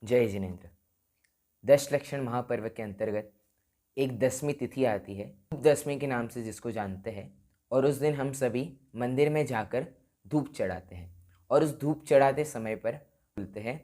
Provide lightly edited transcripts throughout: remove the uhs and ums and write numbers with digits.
जय जिनेन्द्र। 10 लक्षण महापर्व के अंतर्गत एक दसवीं तिथि आती है, दसवीं के नाम से जिसको जानते हैं। और उस दिन हम सभी मंदिर में जाकर धूप चढ़ाते हैं और उस धूप चढ़ाते समय पर बोलते हैं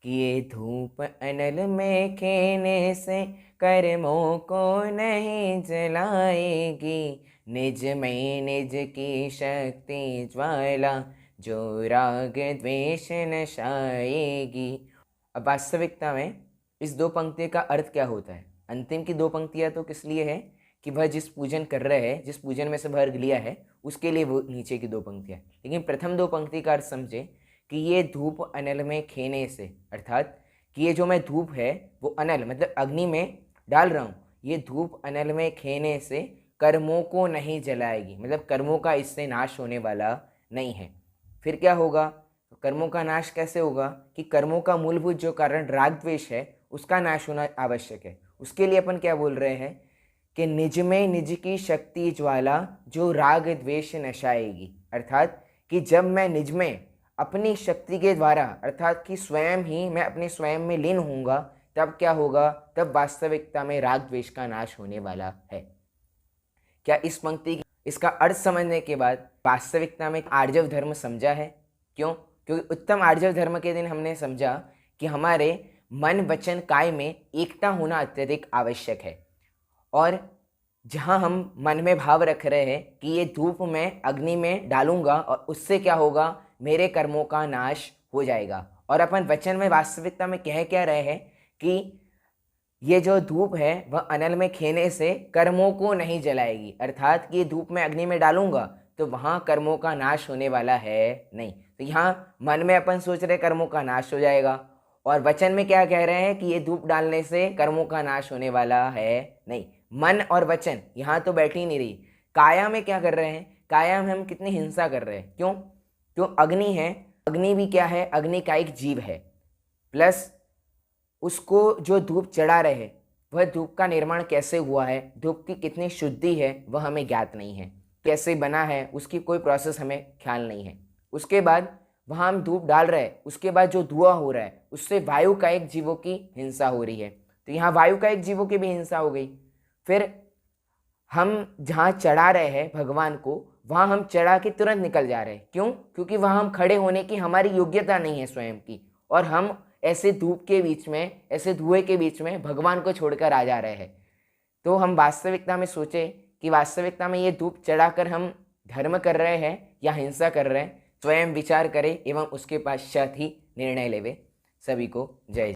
कि ये धूप अनल में खेने से कर्मों को नहीं जलाएगी, निज में निज की शक्ति ज्वाला जो राग द्वेष नशाएगी। अब वास्तविकता में इस दो पंक्ति का अर्थ क्या होता है? अंतिम की दो पंक्तियां तो किस लिए है कि वह जिस पूजन कर रहे हैं, जिस पूजन में से वर्ग लिया है, उसके लिए वो नीचे की दो पंक्तियां। लेकिन प्रथम दो पंक्ति का अर्थ समझे कि ये धूप अनल में खेने से, अर्थात कि ये जो मैं धूप है वो अनल मतलब अग्नि में डाल रहा हूँ, ये धूप अनल में खेने से कर्मों को नहीं जलाएगी, मतलब कर्मों का इससे नाश होने वाला नहीं है। फिर क्या होगा? कर्मों का नाश कैसे होगा कि कर्मों का मूलभूत जो कारण राग द्वेष है उसका नाश होना आवश्यक है। उसके लिए अपन क्या बोल रहे हैं कि निज में निज की शक्ति ज्वाला जो राग द्वेष नशाएगी, अर्थात कि जब मैं निज में अपनी शक्ति के द्वारा, अर्थात कि स्वयं ही मैं अपने स्वयं में लीन होऊंगा, तब क्या होगा? तब वास्तविकता में राग द्वेष का नाश होने वाला है। क्या इस पंक्ति इसका अर्थ समझने के बाद वास्तविकता में आर्जव धर्म समझा है? क्यों? क्योंकि उत्तम आर्जव धर्म के दिन हमने समझा कि हमारे मन वचन काय में एकता होना अत्यधिक आवश्यक है। और जहाँ हम मन में भाव रख रहे हैं कि ये धूप मैं अग्नि में डालूंगा और उससे क्या होगा? मेरे कर्मों का नाश हो जाएगा। और अपन वचन में वास्तविकता में कह क्या रहे हैं कि ये जो धूप है वह अनल में खेने से कर्मों को नहीं जलाएगी, अर्थात कि ये धूप मैं अग्नि में डालूंगा तो वहाँ कर्मों का नाश होने वाला है नहीं। तो यहाँ मन में अपन सोच रहे कर्मों का नाश हो जाएगा, और वचन में क्या कह रहे हैं कि ये धूप डालने से कर्मों का नाश होने वाला है नहीं। मन और वचन यहाँ तो बैठ ही नहीं रही। काया में क्या कर रहे हैं? काया में हम कितनी हिंसा कर रहे हैं। क्यों? क्यों? अग्नि है, अग्नि भी क्या है? अग्नि का एक जीव है, प्लस उसको जो धूप चढ़ा रहे हैं वह धूप का निर्माण कैसे हुआ है, धूप की कितनी शुद्धि है वह हमें ज्ञात नहीं है, कैसे बना है उसकी कोई प्रोसेस हमें ख्याल नहीं है। उसके बाद वहाँ हम धूप डाल रहे हैं, उसके बाद जो धुआं हो रहा है उससे वायु का एक जीवों की हिंसा हो रही है, तो यहाँ वायु का एक जीवों की भी हिंसा हो गई। फिर हम जहाँ चढ़ा रहे हैं भगवान को, वहाँ हम चढ़ा के तुरंत निकल जा रहे हैं। क्यों? क्योंकि वहाँ हम खड़े होने की हमारी योग्यता नहीं है स्वयं की, और हम ऐसे धूप के बीच में, ऐसे धुएं के बीच में भगवान को छोड़कर आ जा रहे हैं। तो हम वास्तविकता में सोचे कि वास्तविकता में ये धूप चढ़ाकर हम धर्म कर रहे हैं या हिंसा कर रहे हैं, स्वयं विचार करें एवं उसके पश्चात ही निर्णय लेवे। सभी को जय।